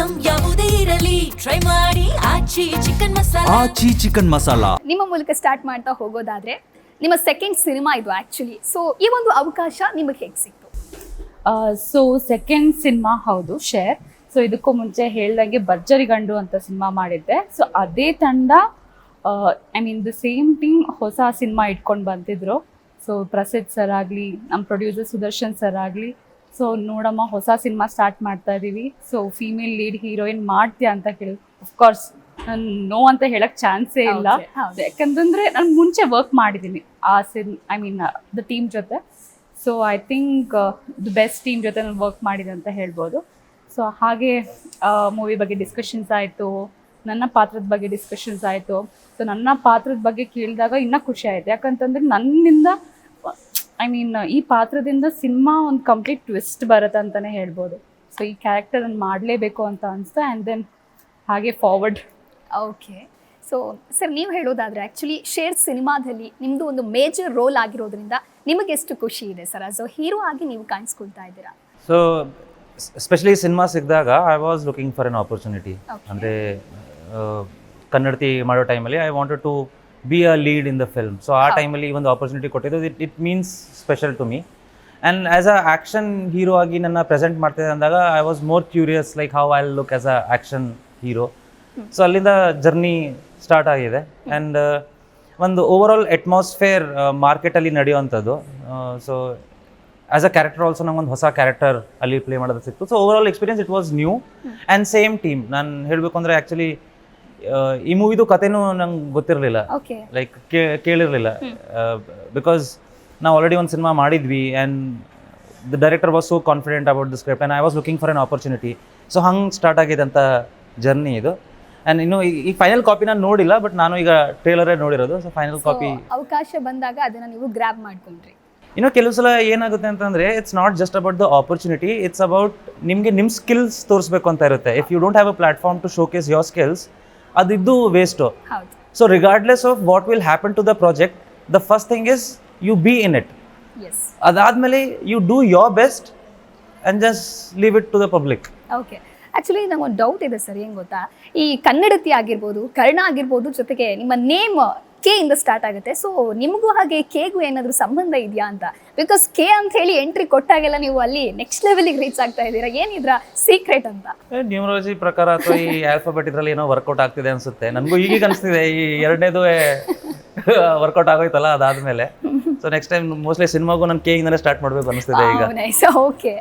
Item ಯಾವುದೇ ಇರಲಿ try ಮಾಡಿ ಆಚಿ ಚಿಕನ್ ಮಸಾಲಾ. ಆಚಿ ಚಿಕನ್ ಮಸಾಲಾ ನಿಮ್ಮ ಮೂಲಕ ಸ್ಟಾರ್ಟ್ ಮಾಡ್ತಾ ಹೋಗೋದಾದ್ರೆ ನಿಮ್ಮ ಸೆಕೆಂಡ್ ಸಿನಿಮಾ ಇದು ಆ್ಯಕ್ಚುಲಿ. ಸೊ ಈ ಒಂದು ಅವಕಾಶ ನಿಮಗೆ ಹೇಗೆ ಸಿಕ್ತು? ಸೊ ಸೆಕೆಂಡ್ ಸಿನಿಮಾ ಹೌದು, ಶೇರ್. ಸೊ ಇದಕ್ಕೂ ಮುಂಚೆ ಹೇಳ್ದಂಗೆ ಭರ್ಜರಿ ಗಂಡು ಅಂತ ಸಿನಿಮಾ ಮಾಡಿದ್ದೆ. ಸೊ ಅದೇ ತಂಡ I mean the same team ಹೊಸ ಸಿನಿಮಾ ಇಟ್ಕೊಂಡು ಬಂದಿದ್ರು. ಸೊ ಪ್ರಸಿದ್ಧ್ ಸರ್ ಆಗಲಿ, ನಮ್ಮ ಪ್ರೊಡ್ಯೂಸರ್ ಸುದರ್ಶನ್ ಸರ್ ಆಗಲಿ, ಸೊ ನೋಡಮ್ಮ ಹೊಸ ಸಿನಿಮಾ ಸ್ಟಾರ್ಟ್ ಮಾಡ್ತಾ ಇದ್ದೀವಿ, ಸೊ ಫೀಮೇಲ್ ಲೀಡ್ ಹೀರೋಯಿನ್ ಮಾಡ್ತೀಯಾ ಅಂತ ಕೇಳಿ, ಅಫ್ಕೋರ್ಸ್ ನಾನು ನೋ ಅಂತ ಹೇಳಕ್ ಚಾನ್ಸೇ ಇಲ್ಲ. ಯಾಕಂತಂದ್ರೆ ನಾನು ಮುಂಚೆ ವರ್ಕ್ ಮಾಡಿದ್ದೀನಿ ಆ ಐ ಮೀನ್ ದ ಟೀಮ್ ಜೊತೆ. So I think the best team ಜೊತೆ ನಾನು ವರ್ಕ್ ಮಾಡಿದೆ ಅಂತ ಹೇಳ್ಬೋದು. ಸೊ ಹಾಗೆ ಮೂವಿ ಬಗ್ಗೆ ಡಿಸ್ಕಷನ್ಸ್ ಆಯಿತು, ನನ್ನ ಪಾತ್ರದ ಬಗ್ಗೆ ಡಿಸ್ಕಷನ್ಸ್ ಆಯಿತು. ಸೊ ನನ್ನ ಪಾತ್ರದ ಬಗ್ಗೆ ಕೇಳಿದಾಗ ಇನ್ನೂ ಖುಷಿ ಆಯಿತು. ಯಾಕಂತಂದರೆ ನನ್ನಿಂದ ಐ ಮೀನ್ ಈ ಪಾತ್ರದಿಂದ ಸಿನಿಮಾ ಒಂದು ಕಂಪ್ಲೀಟ್ ಟ್ವಿಸ್ಟ್ ಬರುತ್ತೆ ಅಂತಲೇ ಹೇಳ್ಬೋದು. ಸೊ ಈ ಕ್ಯಾರೆಕ್ಟರ್ ನಾನು ಮಾಡಲೇಬೇಕು ಅಂತ ಅನಿಸ್ತಾ ಆ್ಯಂಡ್ ದೆನ್ ಹಾಗೆ ಫಾರ್ವರ್ಡ್. ಓಕೆ. ಸೊ ಸರ್, ನೀವು ಹೇಳೋದಾದರೆ ಆ್ಯಕ್ಚುಲಿ ಶೇರ್ ಸಿನಿಮಾದಲ್ಲಿ ನಿಮ್ಮದು ಒಂದು ಮೇಜರ್ ರೋಲ್ ಆಗಿರೋದ್ರಿಂದ ನಿಮಗೆ ಎಷ್ಟು ಖುಷಿ ಇದೆ ಸರ್? ಆಸ್ ಅ ಹೀರೋ ಆಗಿ ನೀವು ಕಾಣಿಸ್ಕೊಳ್ತಾ ಇದ್ದೀರಾ. ಸೊ ಎಸ್ಪೆಷಲಿ ಸಿನಿಮಾ ಸಿಕ್ಕಿದಾಗ I was looking for an opportunity. ಅಂದರೆ ಕನ್ನಡತಿ ಮಾಡೋ ಟೈಮಲ್ಲಿ I wanted to be a lead in the film. So ಆ ಟೈಮಲ್ಲಿ ಒಂದು ಆಪರ್ಚುನಿಟಿ ಕೊಟ್ಟಿದ್ದು it means special to me. And as a action hero ಆಗಿ ನನ್ನ ಪ್ರೆಸೆಂಟ್ ಮಾಡ್ತಿದ್ದೆ ಅಂದಾಗ I was more curious like how I look as a action hero. So ಅಲ್ಲಿಂದ journey start ಆಗಿದೆ. ಆ್ಯಂಡ್ ಒಂದು ಓವರ್ ಆಲ್ ಅಟ್ಮಾಸ್ಫಿಯರ್ ಮಾರ್ಕೆಟಲ್ಲಿ ನಡೆಯುವಂಥದ್ದು. So as a character also ನಂಗೊಂದು ಹೊಸ ಕ್ಯಾರೆಕ್ಟರ್ ಅಲ್ಲಿ ಪ್ಲೇ ಮಾಡೋದು ಸಿಕ್ತು. So over all experience it was new and same team. ನಾನು ಹೇಳಬೇಕು ಅಂದರೆ ಆ್ಯಕ್ಚುಲಿ ಈ ಮೂವಿದು ಕಥೆನೂ ನಂಗೆ ಗೊತ್ತಿರಲಿಲ್ಲ, ಲೈಕ್ ಕೇಳಿರಲಿಲ್ಲ. ಬಿಕಾಸ್ ನಾವು ಆಲ್ರೆಡಿ ಒಂದು ಸಿನಿಮಾ ಮಾಡಿದ್ವಿ and the director was so confident about the script and I was looking for an opportunity. So ಹಂಗೆ ಸ್ಟಾರ್ಟ್ ಆಗಿದ್ದಂಥ ಜರ್ನಿ ಇದು. ಆ್ಯಂಡ್ ಇನ್ನು ಈ ಫೈನಲ್ ಕಾಪಿ ನಾನು ನೋಡಿಲ್ಲ, ಬಟ್ ನಾನು ಈಗ ಟ್ರೇಲರೇ ನೋಡಿರೋದು. ಸೊ ಫೈನಲ್ ಕಾಪಿ ಅವಕಾಶ ಬಂದಾಗ ಅದನ್ನು ನೀವು ಗ್ರ್ಯಾಬ್ ಮಾಡ್ಕೊಂಡ್ರಿ. ಇನ್ನೂ ಕೆಲವು ಸಲ ಏನಾಗುತ್ತೆ ಅಂತಂದರೆ it's not just about the opportunity, it's about ನಿಮಗೆ ನಿಮ್ಮ ಸ್ಕಿಲ್ಸ್ ತೋರಿಸ್ಬೇಕು ಅಂತ ಇರುತ್ತೆ. If you don't have a platform to showcase your skills, ಅದಿದ್ದು waste. So regardless of what will happen to the project, the first thing is you be in it. ಅದಾದಮೇಲೆ you do your best and just leave it to the public. Okay. Actually ನಂಗೊಂದು doubt ಇದೆ sir, ಏನು ಗೊತ್ತಾ, ಈ ಕನ್ನಡತಿ ಆಗಿರ್ಬೋದು, ಕರ್ಣ ಆಗಿರ್ಬೋದು, ಜೊತೆಗೆ ನಿಮ್ಮ ನೇಮ್ ಕೆ ಇಂದ ಸ್ಟಾರ್ಟ್ ಆಗುತ್ತೆ. ಸೊ ನಿಮಗೂ ಹಾಗೆ ಕೆಗೂ ಏನಾದರೂ ಸಂಬಂಧ ಇದೆಯಾ ಅಂತ? ಬಿಕಾಸ್ ಕೆ ಅಂತ ಹೇಳಿ ಎಂಟ್ರಿ ಕೊಟ್ಟಾಗೆಲ್ಲ ನೀವು ಅಲ್ಲಿ ನೆಕ್ಸ್ಟ್ ಲೆವೆಲಿಗೆ ರೀಚ್ ಆಗ್ತಾ ಇದ್ದೀರಾ. ಏನಿದ್ರ ಸೀಕ್ರೆಟ್ ಅಂತ? ನ್ಯೂಮರಾಲಜಿ ಪ್ರಕಾರ ಅಥವಾ ಈ ಆಲ್ಫಾಬೆಟ್ ಇದರಲ್ಲಿ ಏನೋ ವರ್ಕೌಟ್ ಆಗ್ತಿದೆ ಅನ್ಸುತ್ತೆ. ನನಗೂ ಈಗ ಅನಿಸ್ತಿದೆ ಈ ಎರಡನೇದು ವರ್ಕೌಟ್ ಆಗೋಯ್ತಲ್ಲ ಅದಾದಮೇಲೆ. ಸೊ ನೆಕ್ಸ್ಟ್ ಟೈಮ್ ಮೋಸ್ಟ್ಲಿ ಸಿನಿಮಾಗೂ ನಾನು ಕೆ ಇಂದನೇ ಸ್ಟಾರ್ಟ್ ಮಾಡಬೇಕು ಅನಿಸ್ತಿದೆ ಈಗ. ನೈಸ್. ಓಕೆ.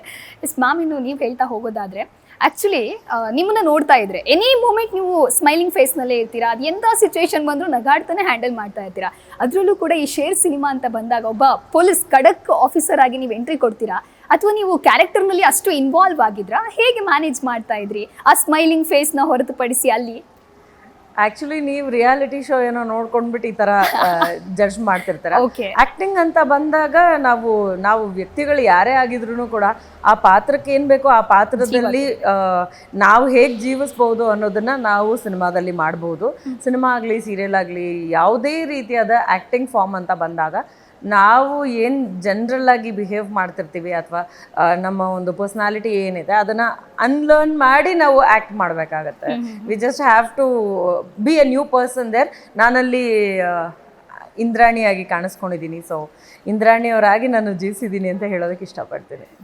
ಎಸ್ ಮ್ಯಾಮ್, ಇನ್ನು ನೀವು ಹೇಳ್ತಾ ಹೋಗೋದಾದ್ರೆ ಆ್ಯಕ್ಚುಲಿ ನಿಮ್ಮನ್ನ ನೋಡ್ತಾ ಇದ್ರೆ ಎನಿ ಮೂಮೆಂಟ್ ನೀವು ಸ್ಮೈಲಿಂಗ್ ಫೇಸ್ನಲ್ಲೇ ಇರ್ತೀರಾ. ಅದು ಎಂಥ ಸಿಚುವೇಶನ್ ಬಂದರೂ ನಗಾಡ್ತಾನೆ ಹ್ಯಾಂಡಲ್ ಮಾಡ್ತಾ ಇರ್ತೀರಾ. ಅದರಲ್ಲೂ ಕೂಡ ಈ ಶೇರ್ ಸಿನಿಮಾ ಅಂತ ಬಂದಾಗ ಒಬ್ಬ ಪೊಲೀಸ್ ಖಡಕ್ ಆಫೀಸರ್ ಆಗಿ ನೀವು ಎಂಟ್ರಿ ಕೊಡ್ತೀರಾ, ಅಥವಾ ನೀವು ಕ್ಯಾರೆಕ್ಟರ್ನಲ್ಲಿ ಅಷ್ಟು ಇನ್ವಾಲ್ವ್ ಆಗಿದ್ರಾ? ಹೇಗೆ ಮ್ಯಾನೇಜ್ ಮಾಡ್ತಾ ಇದ್ರಿ ಆ ಸ್ಮೈಲಿಂಗ್ ಫೇಸ್ನ ಹೊರತುಪಡಿಸಿ ಅಲ್ಲಿ? ಆಕ್ಚುಲಿ ನೀವು ರಿಯಾಲಿಟಿ ಶೋ ಏನೋ ನೋಡ್ಕೊಂಡ್ಬಿಟ್ಟು ಈ ತರ ಜಡ್ಜ್ ಮಾಡ್ತಿರ್ತಾರೆ. ಆಕ್ಟಿಂಗ್ ಅಂತ ಬಂದಾಗ ನಾವು ವ್ಯಕ್ತಿಗಳು ಯಾರೇ ಆಗಿದ್ರು ಕೂಡ ಆ ಪಾತ್ರಕ್ಕೆ ಏನ್ ಬೇಕೋ ಆ ಪಾತ್ರದಲ್ಲಿ ನಾವು ಹೇಗೆ ಜೀವಿಸ್ಬೋದು ಅನ್ನೋದನ್ನ ನಾವು ಸಿನಿಮಾದಲ್ಲಿ ಮಾಡ್ಬೋದು. ಸಿನಿಮಾ ಆಗಲಿ, ಸೀರಿಯಲ್ ಆಗಲಿ, ಯಾವುದೇ ರೀತಿಯಾದ ಆಕ್ಟಿಂಗ್ ಫಾರ್ಮ್ ಅಂತ ಬಂದಾಗ ನಾವು ಏನು ಜನರಲ್ ಆಗಿ ಬಿಹೇವ್ ಮಾಡ್ತಿರ್ತೀವಿ ಅಥವಾ ನಮ್ಮ ಒಂದು ಪರ್ಸ್ನಾಲಿಟಿ ಏನಿದೆ ಅದನ್ನು ಅನ್ಲರ್ನ್ ಮಾಡಿ ನಾವು ಆ್ಯಕ್ಟ್ ಮಾಡಬೇಕಾಗತ್ತೆ. We just have to be a new person there. ನಾನಲ್ಲಿ ಇಂದ್ರಾಣಿಯಾಗಿ ಕಾಣಿಸ್ಕೊಂಡಿದ್ದೀನಿ. ಸೊ ಇಂದ್ರಾಣಿಯವರಾಗಿ ನಾನು ಜೀವಿಸಿದ್ದೀನಿ ಅಂತ ಹೇಳೋದಕ್ಕೆ ಇಷ್ಟಪಡ್ತೀನಿ.